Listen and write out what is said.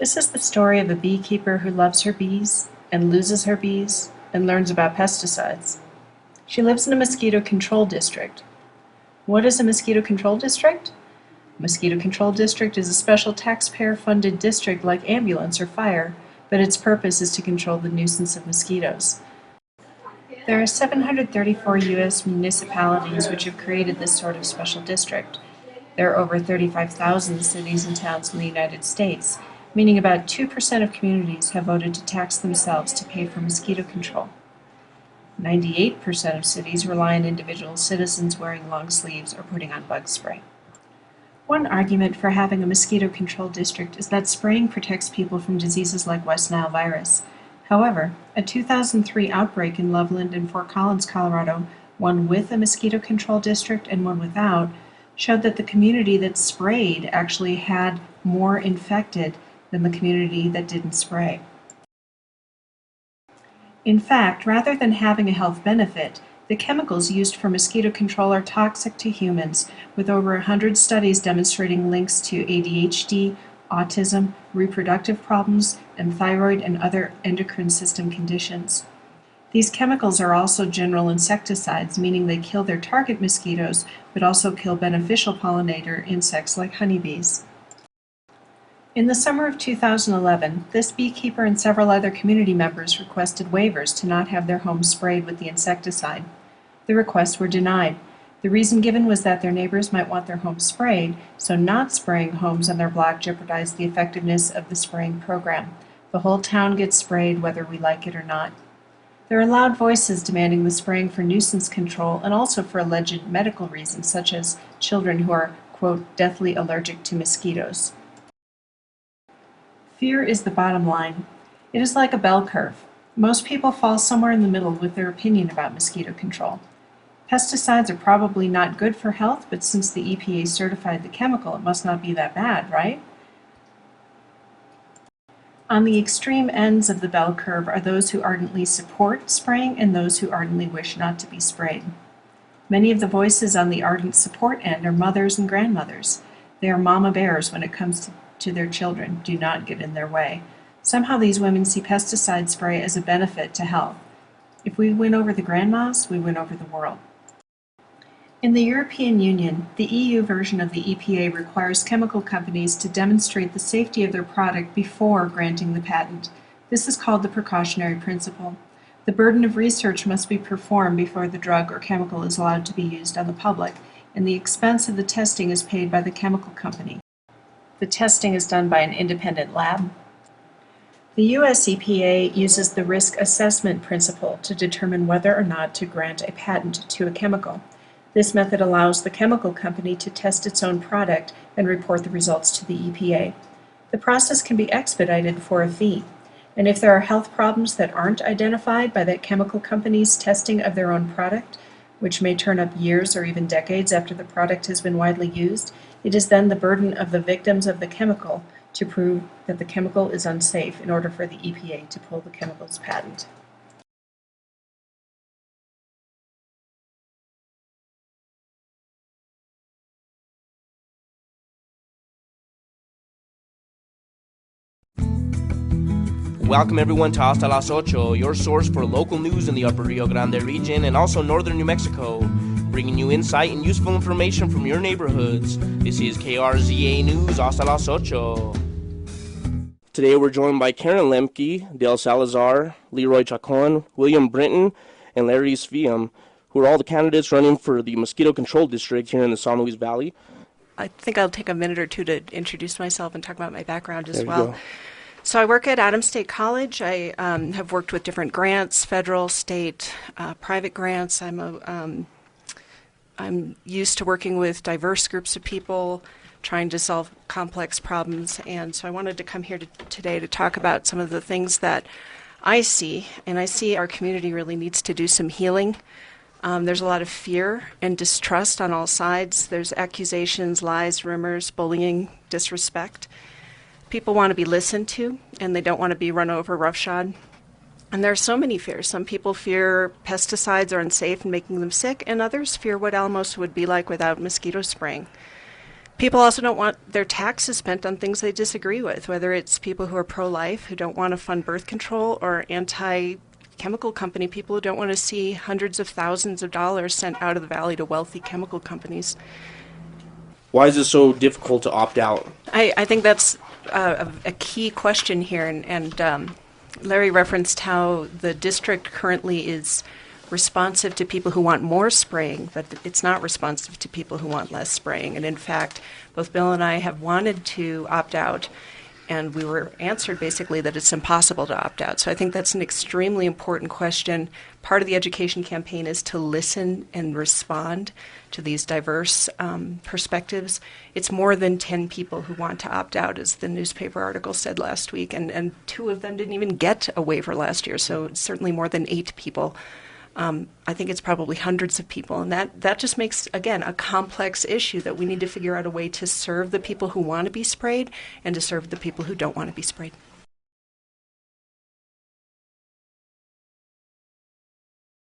This is the story of a beekeeper who loves her bees and loses her bees and learns about pesticides. She lives in a mosquito control district. What is a mosquito control district? A mosquito control district is a special taxpayer-funded district like ambulance or fire, but its purpose is to control the nuisance of mosquitoes. There are 734 U.S. municipalities which have created this sort of special district. There are over 35,000 cities and towns in the United States, meaning about 2% of communities have voted to tax themselves to pay for mosquito control. 98% of cities rely on individual citizens wearing long sleeves or putting on bug spray. One argument for having a mosquito control district is that spraying protects people from diseases like West Nile virus. However, a 2003 outbreak in Loveland and Fort Collins, Colorado, one with a mosquito control district and one without, showed that the community that sprayed actually had more infected than the community that didn't spray. In fact, rather than having a health benefit, the chemicals used for mosquito control are toxic to humans, with over 100 studies demonstrating links to ADHD, autism, reproductive problems, and thyroid and other endocrine system conditions. These chemicals are also general insecticides, meaning they kill their target mosquitoes, but also kill beneficial pollinator insects like honeybees. In the summer of 2011, this beekeeper and several other community members requested waivers to not have their homes sprayed with the insecticide. The requests were denied. The reason given was that their neighbors might want their homes sprayed, so not spraying homes on their block jeopardized the effectiveness of the spraying program. The whole town gets sprayed whether we like it or not. There are loud voices demanding the spraying for nuisance control and also for alleged medical reasons, such as children who are, quote, deathly allergic to mosquitoes. Fear is the bottom line. It is like a bell curve. Most people fall somewhere in the middle with their opinion about mosquito control. Pesticides are probably not good for health, but since the EPA certified the chemical, it must not be that bad, right? On the extreme ends of the bell curve are those who ardently support spraying and those who ardently wish not to be sprayed. Many of the voices on the ardent support end are mothers and grandmothers. They are mama bears when it comes to their children. Do not get in their way. Somehow these women see pesticide spray as a benefit to health. If we win over the grandmas, we win over the world. In the European Union, the EU version of the EPA requires chemical companies to demonstrate the safety of their product before granting the patent. This is called the precautionary principle. The burden of research must be performed before the drug or chemical is allowed to be used on the public, and the expense of the testing is paid by the chemical company. The testing is done by an independent lab. The US EPA uses the risk assessment principle to determine whether or not to grant a patent to a chemical. This method allows the chemical company to test its own product and report the results to the EPA. The process can be expedited for a fee, and if there are health problems that aren't identified by that chemical company's testing of their own product, which may turn up years or even decades after the product has been widely used, it is then the burden of the victims of the chemical to prove that the chemical is unsafe in order for the EPA to pull the chemical's patent. Welcome everyone to Hasta las Ocho, your source for local news in the Upper Rio Grande region and also northern New Mexico, bringing you insight and useful information from your neighborhoods. This is KRZA News, Hasta las Ocho. Today we're joined by Karen Lemke, Dale Salazar, Leroy Chacon, William Brinton, and Larry Sviam, who are all the candidates running for the Mosquito Control District here in the San Luis Valley. I think I'll take a minute or two to introduce myself and talk about my background as well. So I work at Adams State College. I have worked with different grants, federal, state, private grants. I'm used to working with diverse groups of people, trying to solve complex problems. And so I wanted to come here today to talk about some of the things that I see. And I see our community really needs to do some healing. There's a lot of fear and distrust on all sides. There's accusations, lies, rumors, bullying, disrespect. People want to be listened to, and they don't want to be run over roughshod. And there are so many fears. Some people fear pesticides are unsafe and making them sick, and others fear what Alamos would be like without mosquito spraying. People also don't want their taxes spent on things they disagree with, whether it's people who are pro-life, who don't want to fund birth control, or anti-chemical company people who don't want to see hundreds of thousands of dollars sent out of the valley to wealthy chemical companies. Why is it so difficult to opt out? I think that's a key question here, and Larry referenced how the district currently is responsive to people who want more spraying, but it's not responsive to people who want less spraying. And in fact, both Bill and I have wanted to opt out, and we were answered basically that it's impossible to opt out. So I think that's an extremely important question. Part of the education campaign is to listen and respond to these diverse perspectives. It's more than 10 people who want to opt out, as the newspaper article said last week, and 2 of them didn't even get a waiver last year, so it's certainly more than 8 people. I think it's probably hundreds of people, and that just makes, again, a complex issue that we need to figure out a way to serve the people who want to be sprayed and to serve the people who don't want to be sprayed.